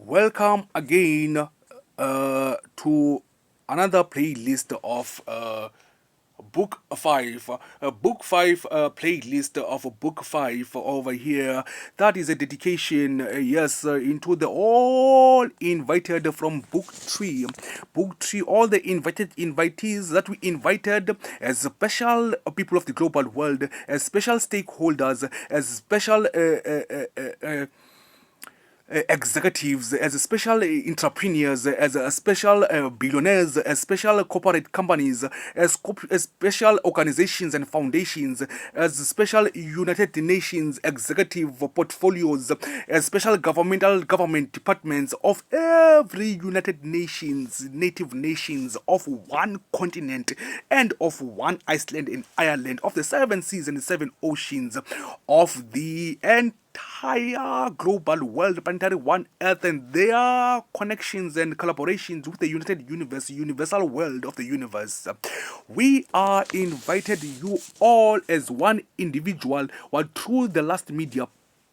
Welcome again to another playlist of Book 5. Book 5 playlist of Book 5 over here. That is a dedication, yes, into the all invited from Book 3. Book 3, all the invited invitees that we invited as special people of the global world, as special stakeholders, as special executives, as special entrepreneurs, as special billionaires, as special corporate companies, as special organizations and foundations, as special United Nations executive portfolios, as special government departments of every United Nations, native nations of one continent and of one Iceland and Ireland, of the seven seas and the seven oceans, of the entire global world, planetary one earth, and their connections and collaborations with the united universe, universal world of the universe. We are invited you all as one individual through the last media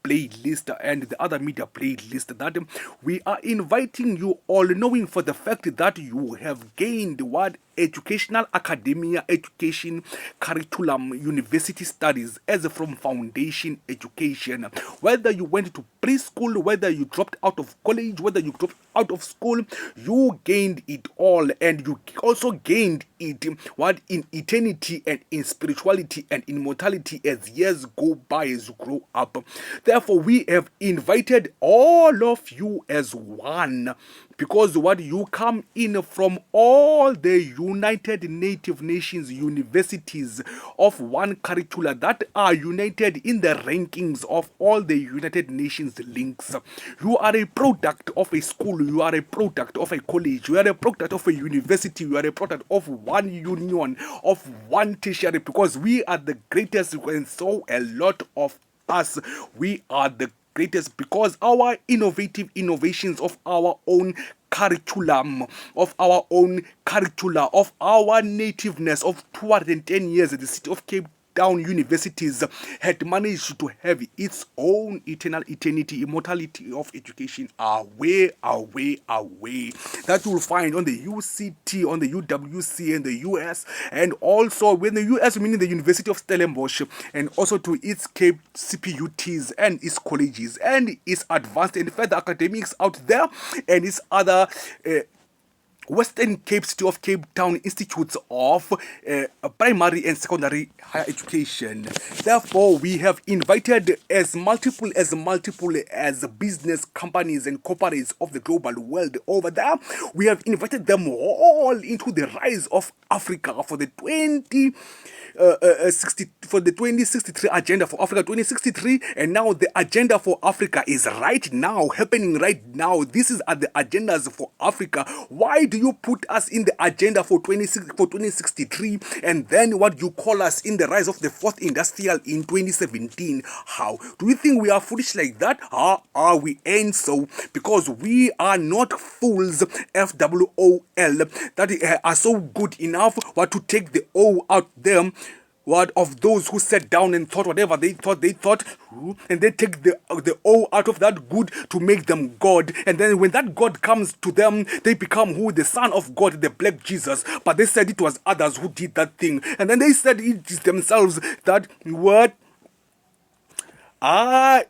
playlist and the other media playlist that we are inviting you all, knowing for the fact that you have gained what educational academia education curriculum university studies as from foundation education, whether you went to preschool, whether you dropped out of college, whether you dropped out of school, you gained it all, and you also gained it what in eternity and in spirituality and in mortality as years go by, as you grow up. Therefore, we have invited all of you as one, because what you come in from all the United Native Nations universities of one curricula that are united in the rankings of all the United Nations links. You are a product of a school, you are a product of a college, you are a product of a university, you are a product of one union, of one tertiary, because we are the greatest, and so a lot of us, we are the greatest because our innovations of our own curriculum, of our own curricula, of our nativeness of 210 years at the city of Cape Town universities had managed to have its own eternal eternity, immortality of education away that you'll find on the UCT, on the UWC and the US, and also when the US meaning the University of Stellenbosch, and also to its Cape CPUTs and its colleges and its advanced and further academics out there, and its other Western Cape City of Cape Town Institutes of Primary and Secondary Higher Education. Therefore, we have invited as multiple as business companies and corporates of the global world over there. We have invited them all into the rise of Africa for the 2063 agenda for Africa 2063, and now the agenda for Africa is right now, happening right now. This is at the agendas for Africa. Why do you put us in the agenda for 2063 and then what you call us in the rise of the fourth industrial in 2017? How do you think we are foolish like that? We ain't so, because we are not fools, FWOL, that are so good enough to take the O out them, what of those who sat down and thought whatever they thought, and they take the O out of that good to make them God, and then when that God comes to them, they become who? The Son of God, the Black Jesus. But they said it was others who did that thing, and then they said it is themselves that what I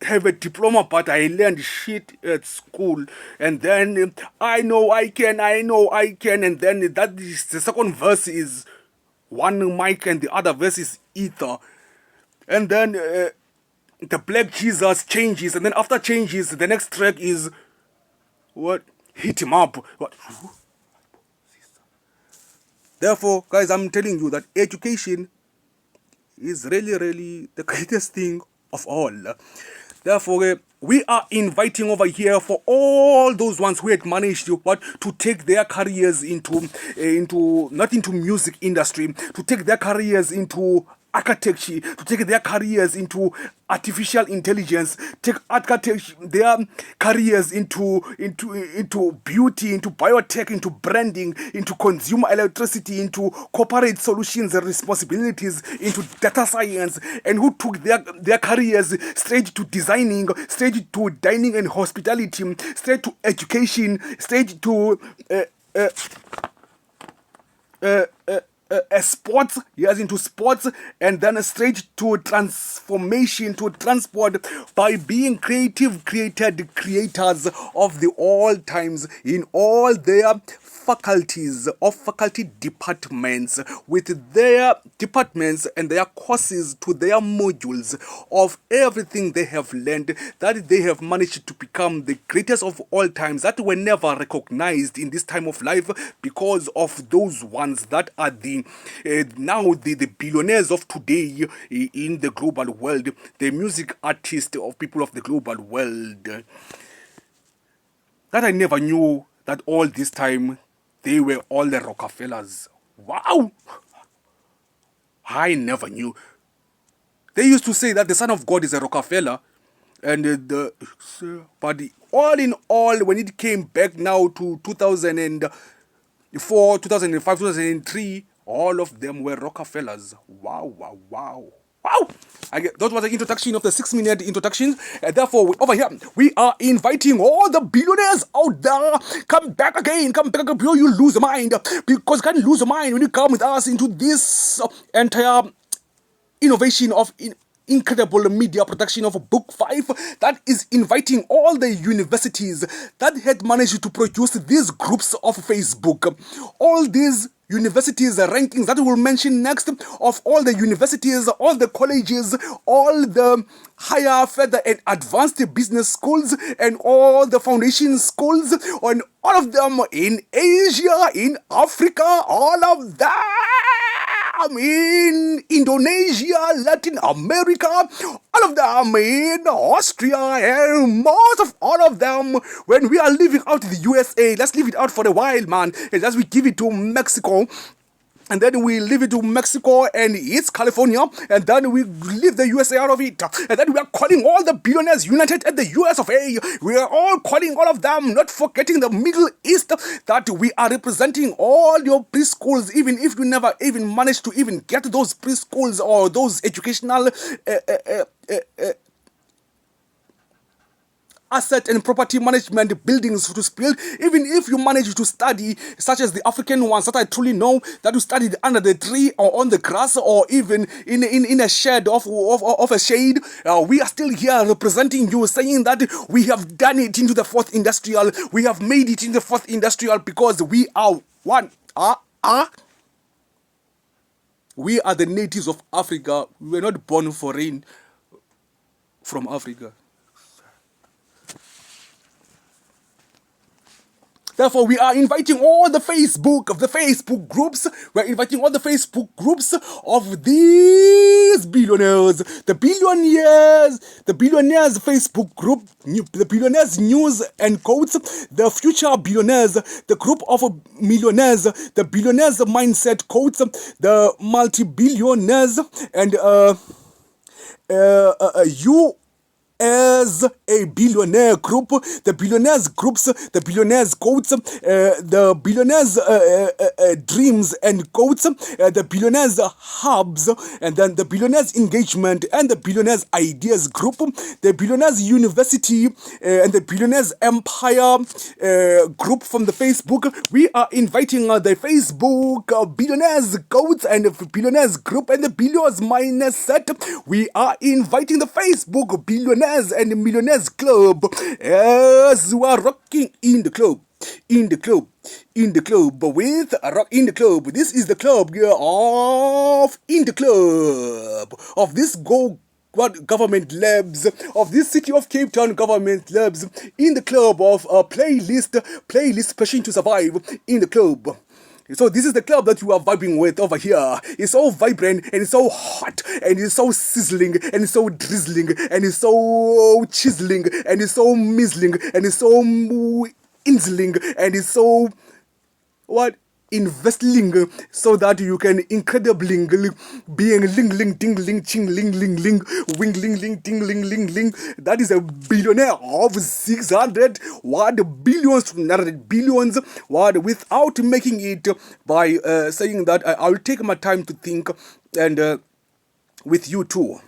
have a diploma, but I learned shit at school, and then I know I can, and then that is the second verse is one mic and the other verse is ether, and then the Black Jesus changes, and then after changes, the next track is what? Hit him up. What? Therefore, guys, I'm telling you that education is really the greatest thing of all. Therefore, we are inviting over here for all those ones who had managed to take their careers into not into music industry, to take their careers into architecture, to take their careers into artificial intelligence, take architecture, their careers into beauty, into biotech, into branding, into consumer electricity, into corporate solutions and responsibilities, into data science, and who took their careers straight to designing, straight to dining and hospitality, straight to education, straight to sports, yes, into sports, and then straight to transformation, to transport, by being creative, created creators of the all times in all their faculties of faculty departments, with their departments and their courses to their modules of everything they have learned, that they have managed to become the greatest of all times, that were never recognized in this time of life because of those ones that are the now the billionaires of today in the global world, the music artists of people of the global world, that I never knew that all this time they were all the Rockefellers. Wow! I never knew. They used to say that the son of God is a Rockefeller, and but all in all, when it came back now to 2004, 2005, 2003, all of them were Rockefellers. Wow, wow, wow. Wow! That was the introduction of the 6-minute introduction. And therefore, over here, we are inviting all the billionaires out there. Come back again before you lose your mind. Because you can't lose your mind when you come with us into this entire innovation of incredible media production of Book 5 that is inviting all the universities that had managed to produce these groups of Facebook. All these universities rankings that we'll mention next, of all the universities, all the colleges, all the higher, further and advanced business schools, and all the foundation schools, and all of them in Asia, in Africa, all of them in Indonesia, Latin America, all of them in Austria, and most of all of them, when we are leaving out the USA, let's leave it out for a while, man, and as we give it to Mexico, and then we leave it to Mexico and it's California, and then we leave the USA out of it, and then we are calling all the billionaires united at the US of A. We are all calling all of them, not forgetting the Middle East, that we are representing all your preschools, even if you never even managed to even get those preschools or those educational asset and property management buildings to build, even if you manage to study, such as the African ones that I truly know, that you studied under the tree or on the grass or even in a shed of a shade, we are still here representing you, saying that we have done it into the fourth industrial, we have made it in the fourth industrial, because we are one. We are the natives of Africa. We were not born foreign from Africa. Therefore, we are inviting all the Facebook groups. We're inviting all the Facebook groups of these billionaires, the billionaires Facebook group, the billionaires news and quotes, the future billionaires, the group of millionaires, the billionaires mindset quotes, the multi-billionaires, and you as a billionaire group, the billionaires groups, the billionaires quotes, the billionaires dreams and quotes, the billionaires hubs, and then the billionaires engagement and the billionaires ideas group, the billionaires university, and the billionaires empire group from the Facebook. We are inviting the Facebook billionaires quotes and the billionaires group and the billionaires mindset. We are inviting the Facebook billionaires and millionaires club, as we are rocking in the club with rock in the club. This is the club of in the club of this government labs, of this city of Cape Town government labs, in the club of playlist pushing to survive in the club. So this is the club that you are vibing with over here. It's so vibrant and it's so hot and it's so sizzling and it's so drizzling and it's so chiseling and it's so mizzling and it's so inzling and it's so what? investing so that you can incredibly being ling ding ling ching ling wing ling ding ling. That is a billionaire of 600 billions, not billions, without making it by saying that I'll take my time to think and with you too.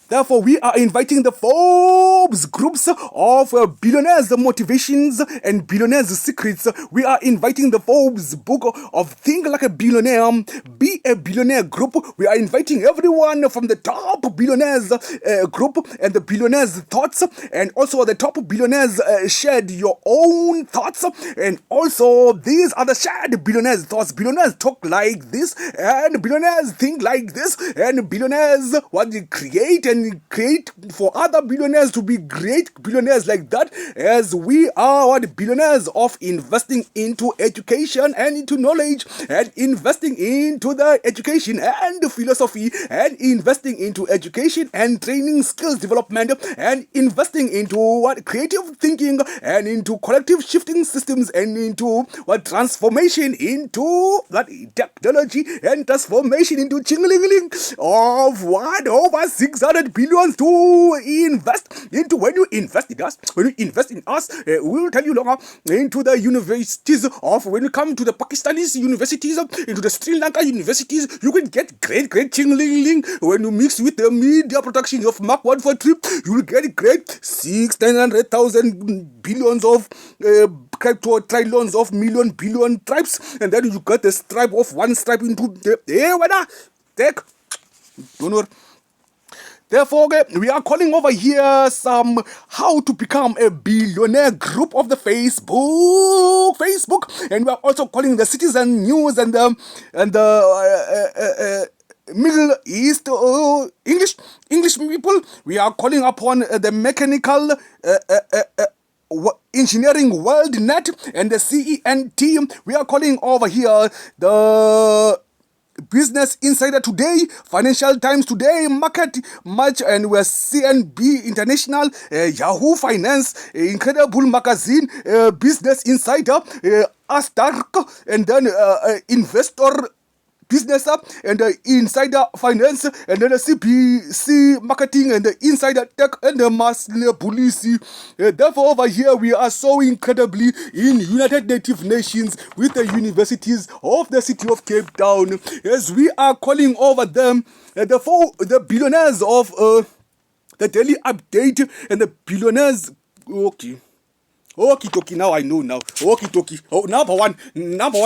Therefore, we are inviting the Forbes groups of billionaires' motivations and billionaires' secrets. We are inviting the Forbes book of Think Like a Billionaire, Be a Billionaire group. We are inviting everyone from the top billionaires group and the billionaires' thoughts, and also the top billionaires shared your own thoughts, and also these are the shared billionaires' thoughts. Billionaires talk like this, and billionaires think like this, and billionaires what they create for other billionaires to be great billionaires like that, as we are billionaires of investing into education and into knowledge, and investing into the education and philosophy, and investing into education and training skills development, and investing into creative thinking, and into collective shifting systems, and into transformation into technology, and transformation into chingling of over 600 billions to invest into. When you invest in us, we will tell you longer, into the universities of, when you come to the Pakistani universities, into the Sri Lanka universities, you can get great chingling. When you mix with the media productions of Mak143, you will get great 600,000 billions of crypto trillions of million billion tribes, and then you get the stripe of one stripe into the take. Don't know. Therefore, we are calling over here some how to become a billionaire group of the Facebook, and we are also calling the Citizen News and the Middle East English people. We are calling upon the mechanical engineering world net and the CENT. We are calling over here the Business Insider Today, Financial Times Today, Market Match, and we're CNB International, Yahoo Finance, Incredible Magazine, Business Insider, Astark, and then Investor Business Up, and the Insider Finance, and then the CPC Marketing, and the Insider Tech, and the Mass Policy. Therefore, over here we are so incredibly in United Native Nations with the universities of the city of Cape Town, as we are calling over them the billionaires of the Daily Update, and the billionaires. Okay. Okie now I know now. Okie. Oh, number one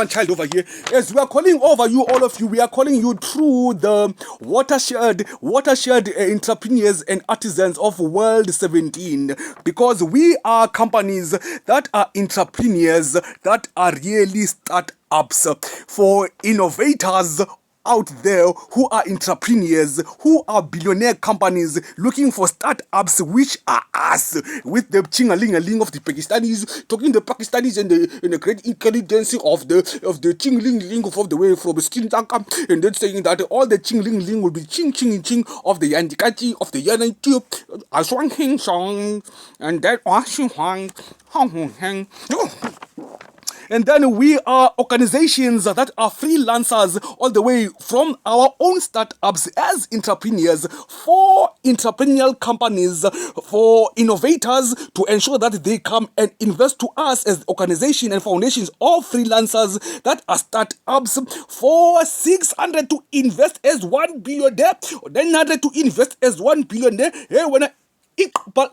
child over here. As we are calling over you, all of you, we are calling you through the watershed entrepreneurs and artisans of World 17, because we are companies that are entrepreneurs, that are really startups for innovators out there who are entrepreneurs, who are billionaire companies looking for startups, which are us, with the chingaling of the Pakistanis, talking the Pakistanis and the great intelligence of the chingling of the way from Sri Lanka, and then saying that all the chingling will be ching of the Yandikachi, of the Yananti, Aswang Hing Song, and that Washing Hang Hong Hang. And then we are organizations that are freelancers all the way from our own startups as entrepreneurs, for entrepreneurial companies, for innovators, to ensure that they come and invest to us as organizations and foundations of freelancers that are startups, for 600 to invest as 1 billion there, 900 to invest as 1 billion there. Hey, when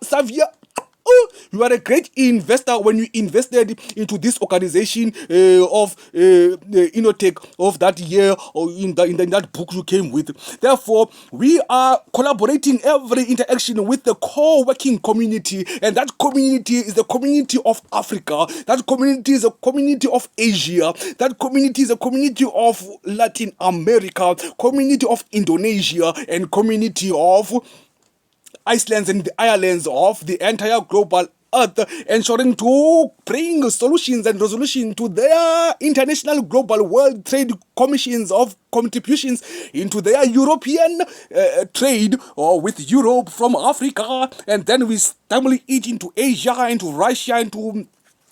Savia, you are a great investor when you invested into this organization of Innotech of that year, or in that book you came with. Therefore, we are collaborating every interaction with the core working community, and that community is the community of Africa, that community is a community of Asia, that community is a community of Latin America, community of Indonesia, and community of Iceland and the Irelands of the entire global earth, ensuring to bring solutions and resolution to their international global world trade commissions of contributions into their European trade, or with Europe from Africa, and then we stumble it into Asia, into Russia, into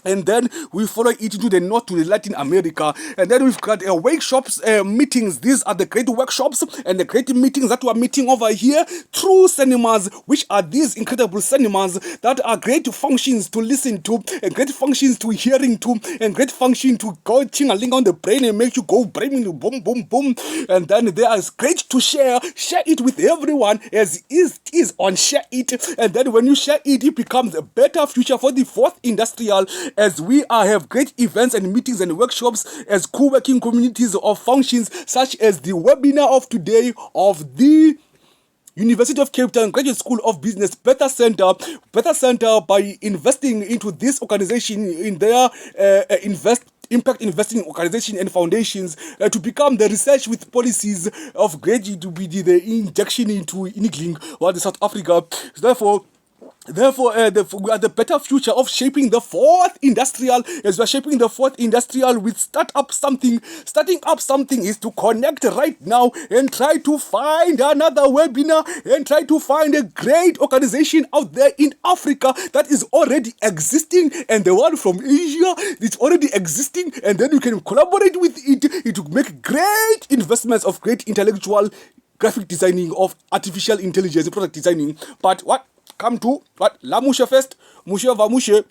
and then we follow it into the north to the Latin America, and then we've got workshops, meetings. These are the great workshops and the great meetings that we are meeting over here through cinemas, which are these incredible cinemas that are great functions to listen to, and great functions to hearing to, and great function to go ching-a-ling on the brain and make you go brain boom boom boom. And then they are great to share it with everyone as is on share it, and then when you share it, it becomes a better future for the fourth industrial, as we have great events and meetings and workshops as co-working communities of functions, such as the webinar of today of the University of Cape Town Graduate School of Business Better Center by investing into this organization in their impact investing organization and foundations to become the research with policies of graduate to be the injection into Enigling or the South Africa. Therefore, we are the better future of shaping the fourth industrial, as we are shaping the fourth industrial with starting up something is to connect right now and try to find another webinar and try to find a great organization out there in Africa that is already existing, and the one from Asia is already existing, and then you can collaborate with it to make great investments of great intellectual graphic designing, of artificial intelligence, product designing. But what? Come to what Lamusha first, Musha Vamusha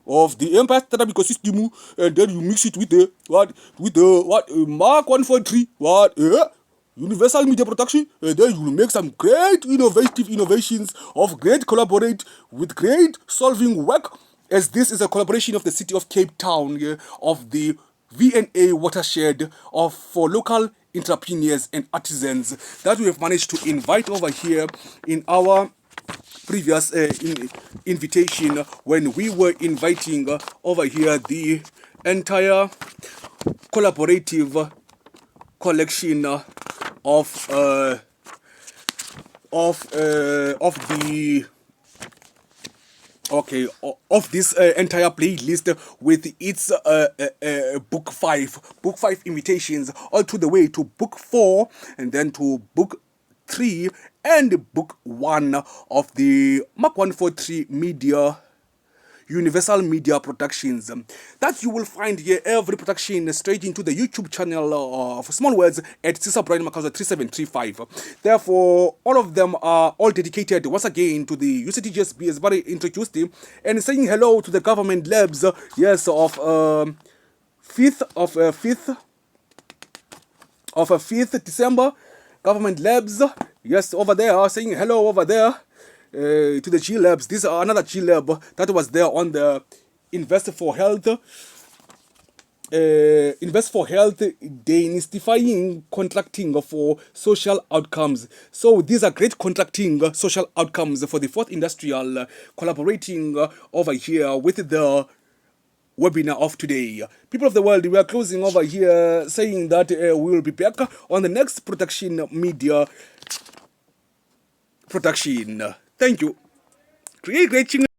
of the Empire Startup Ecosystem, and then you mix it with the Mak143, Universal Media Production, and then you will make some great innovative innovations of great collaborate with great solving work, as this is a collaboration of the city of Cape Town, of the VNA watershed for local entrepreneurs and artisans that we have managed to invite over here in our previous invitation, when we were inviting over here the entire collaborative collection of this entire playlist with its book 5 invitations, all to the way to book 4, and then to book 3 and book 1 of the Mak143 Media Universal Media Productions, that you will find here every production straight into the YouTube channel of Small Words at Cesar Brian Makauza 3735. Therefore, all of them are all dedicated once again to the UCTGSB, as Barry introduced him, and saying hello to the government labs, yes, of 5th December, government labs, yes, over there, saying hello over there. To the G Labs. This is another G Lab that was there on the Invest for Health, demystifying contracting for social outcomes. So these are great contracting social outcomes for the fourth industrial, collaborating over here with the webinar of today. People of the world, we are closing over here saying that we will be back on the next production media production. Thank you. Great